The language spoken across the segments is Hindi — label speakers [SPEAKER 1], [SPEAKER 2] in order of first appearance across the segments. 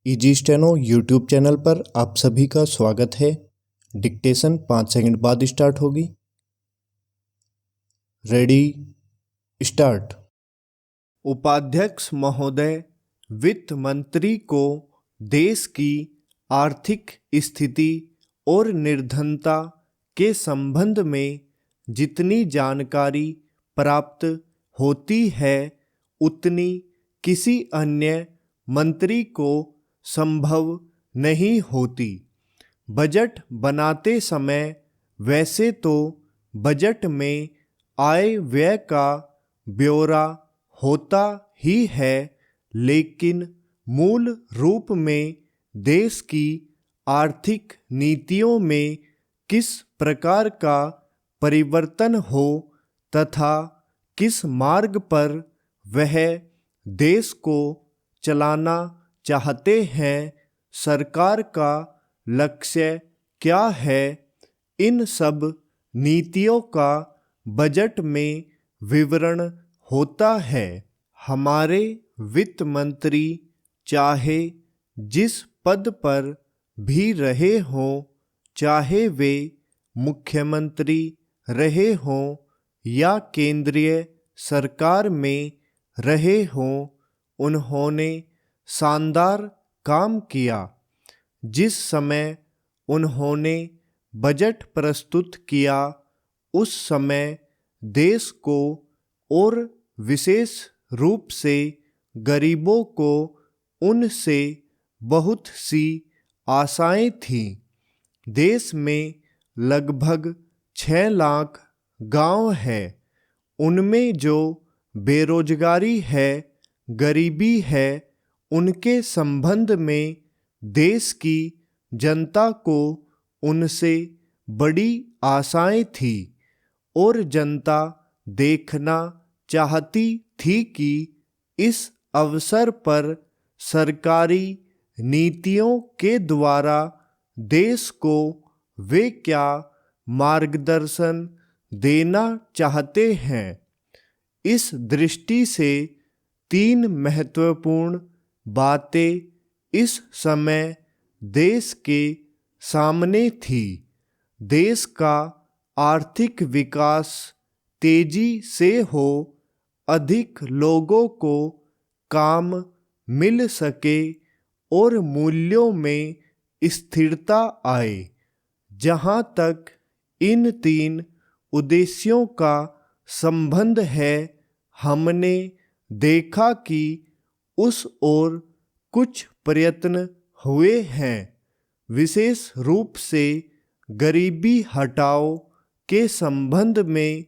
[SPEAKER 1] इजी स्टेनो यूट्यूब चैनल पर आप सभी का स्वागत है। डिक्टेशन 5 सेकंड बाद स्टार्ट होगी। Ready start.
[SPEAKER 2] उपाध्यक्ष महोदय, वित्त मंत्री को देश की आर्थिक स्थिति और निर्धनता के संबंध में जितनी जानकारी प्राप्त होती है उतनी किसी अन्य मंत्री को संभव नहीं होती। बजट बनाते समय वैसे तो बजट में आय व्यय का ब्यौरा होता ही है, लेकिन मूल रूप में देश की आर्थिक नीतियों में किस प्रकार का परिवर्तन हो तथा किस मार्ग पर वह देश को चलाना चाहते हैं, सरकार का लक्ष्य क्या है, इन सब नीतियों का बजट में विवरण होता है। हमारे वित्त मंत्री चाहे जिस पद पर भी रहे हों, चाहे वे मुख्यमंत्री रहे हों या केंद्रीय सरकार में रहे हों, उन्होंने शानदार काम किया। जिस समय उन्होंने बजट प्रस्तुत किया उस समय देश को और विशेष रूप से गरीबों को उनसे बहुत सी आशाएं थीं। देश में लगभग 6 लाख गांव हैं। उनमें जो बेरोजगारी है, गरीबी है, उनके संबंध में देश की जनता को उनसे बड़ी आशाएं थी और जनता देखना चाहती थी कि इस अवसर पर सरकारी नीतियों के द्वारा देश को वे क्या मार्गदर्शन देना चाहते हैं। इस दृष्टि से 3 महत्वपूर्ण बातें इस समय देश के सामने थी। देश का आर्थिक विकास तेजी से हो, अधिक लोगों को काम मिल सके और मूल्यों में स्थिरता आए। जहाँ तक इन 3 उद्देश्यों का संबंध है, हमने देखा कि उस ओर कुछ प्रयत्न हुए हैं। विशेष रूप से गरीबी हटाओ के संबंध में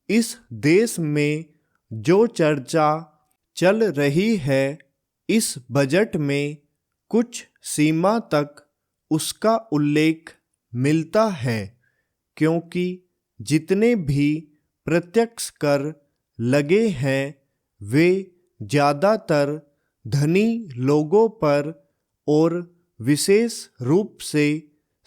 [SPEAKER 2] इस देश में जो चर्चा चल रही है, इस बजट में कुछ सीमा तक उसका उल्लेख मिलता है, क्योंकि जितने भी प्रत्यक्ष कर लगे हैं वे ज़्यादातर धनी लोगों पर और विशेष रूप से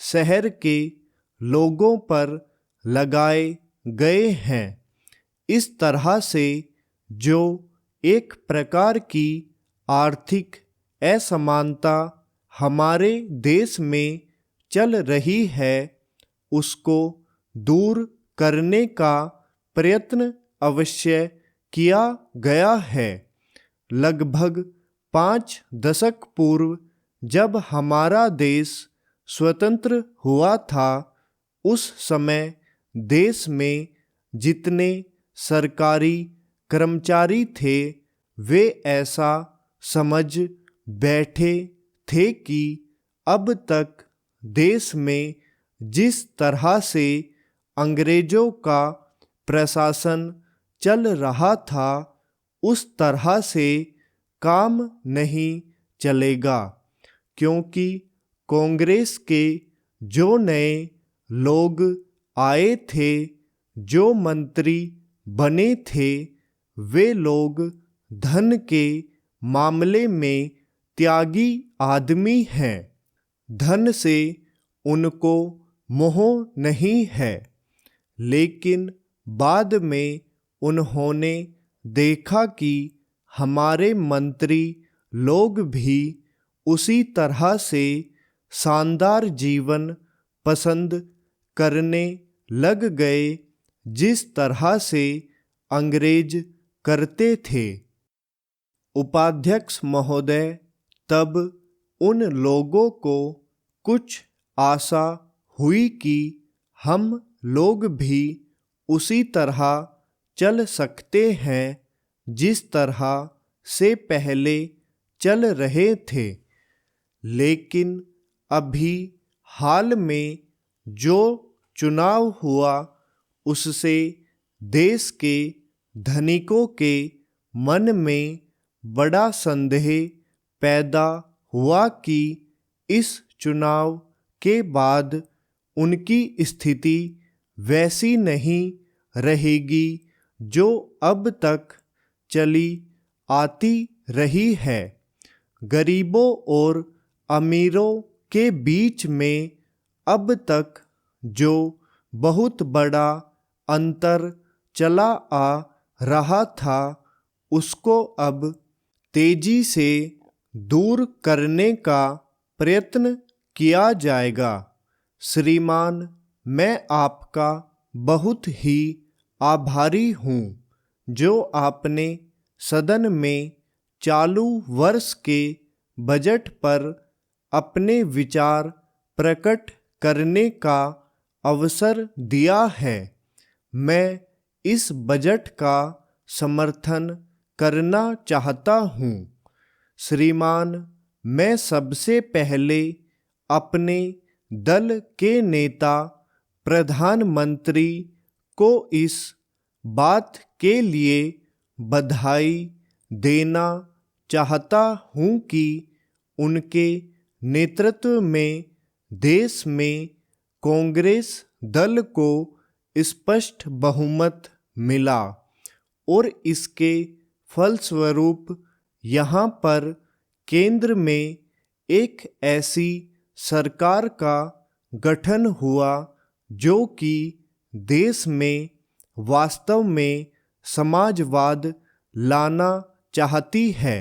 [SPEAKER 2] शहर के लोगों पर लगाए गए हैं। इस तरह से जो एक प्रकार की आर्थिक असमानता हमारे देश में चल रही है, उसको दूर करने का प्रयत्न अवश्य किया गया है। लगभग 5 दशक पूर्व जब हमारा देश स्वतंत्र हुआ था, उस समय देश में जितने सरकारी कर्मचारी थे वे ऐसा समझ बैठे थे कि अब तक देश में जिस तरह से अंग्रेजों का प्रशासन चल रहा था उस तरह से काम नहीं चलेगा, क्योंकि कांग्रेस के जो नए लोग आए थे, जो मंत्री बने थे, वे लोग धन के मामले में त्यागी आदमी हैं। धन से उनको मोह नहीं है। लेकिन बाद में उन्होंने देखा कि हमारे मंत्री लोग भी उसी तरह से शानदार जीवन पसंद करने लग गए जिस तरह से अंग्रेज करते थे। उपाध्यक्ष महोदय, तब उन लोगों को कुछ आशा हुई कि हम लोग भी उसी तरह चल सकते हैं जिस तरह से पहले चल रहे थे। लेकिन अभी हाल में जो चुनाव हुआ उससे देश के धनिकों के मन में बड़ा संदेह पैदा हुआ कि इस चुनाव के बाद उनकी स्थिति वैसी नहीं रहेगी जो अब तक चली आती रही है। गरीबों और अमीरों के बीच में अब तक जो बहुत बड़ा अंतर चला आ रहा था उसको अब तेजी से दूर करने का प्रयत्न किया जाएगा। श्रीमान, मैं आपका बहुत ही आभारी हूँ जो आपने सदन में चालू वर्ष के बजट पर अपने विचार प्रकट करने का अवसर दिया है। मैं इस बजट का समर्थन करना चाहता हूँ। श्रीमान, मैं सबसे पहले अपने दल के नेता प्रधानमंत्री को इस बात के लिए बधाई देना चाहता हूँ कि उनके नेतृत्व में देश में कांग्रेस दल को स्पष्ट बहुमत मिला और इसके फलस्वरूप यहाँ पर केंद्र में एक ऐसी सरकार का गठन हुआ जो कि देश में वास्तव में समाजवाद लाना चाहती है।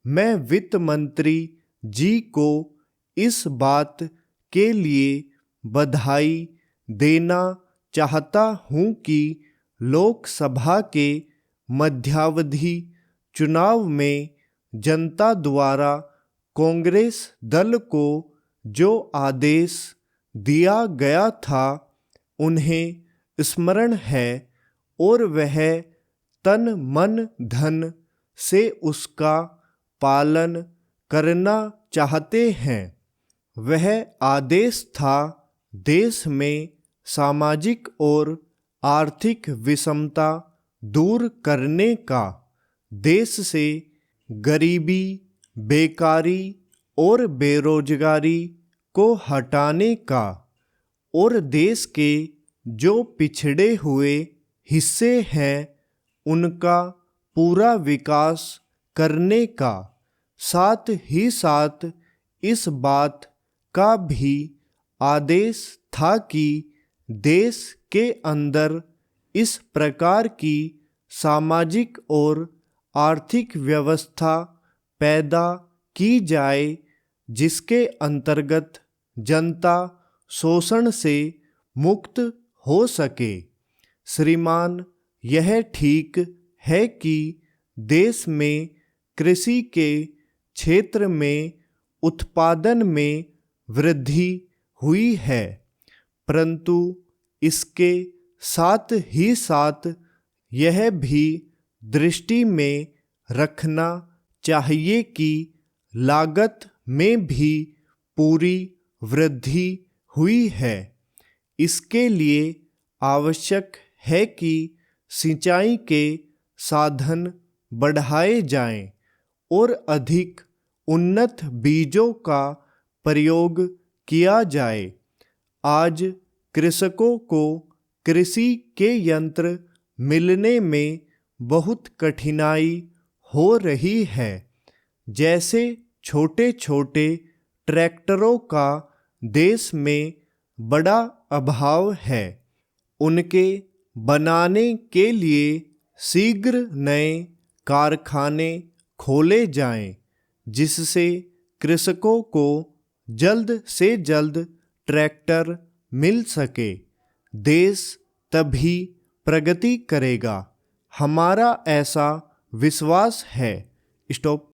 [SPEAKER 2] मैं वित्त मंत्री जी को इस बात के लिए बधाई देना चाहता हूँ कि लोकसभा के मध्यावधि चुनाव में जनता द्वारा कांग्रेस दल को जो आदेश दिया गया था उन्हें स्मरण है और वह तन मन धन से उसका पालन करना चाहते हैं। वह आदेश था देश में सामाजिक और आर्थिक विषमता दूर करने का, देश से गरीबी, बेकारी और बेरोजगारी को हटाने का और देश के जो पिछड़े हुए हिस्से हैं उनका पूरा विकास करने का, साथ ही साथ इस बात का भी आदेश था कि देश के अंदर इस प्रकार की सामाजिक और आर्थिक व्यवस्था पैदा की जाए जिसके अंतर्गत जनता शोषण से मुक्त हो सके। श्रीमान, यह ठीक है कि देश में कृषि के क्षेत्र में उत्पादन में वृद्धि हुई है, परंतु इसके साथ ही साथ यह भी दृष्टि में रखना चाहिए कि लागत में भी पूरी वृद्धि हुई है। इसके लिए आवश्यक है कि सिंचाई के साधन बढ़ाए जाएं और अधिक उन्नत बीजों का प्रयोग किया जाए। आज कृषकों को कृषि के यंत्र मिलने में बहुत कठिनाई हो रही है। जैसे छोटे छोटे ट्रैक्टरों का देश में बड़ा अभाव है। उनके बनाने के लिए शीघ्र नए कारखाने खोले जाएं, जिससे कृषकों को जल्द से जल्द ट्रैक्टर मिल सके। देश तभी प्रगति करेगा, हमारा ऐसा विश्वास है। स्टॉप।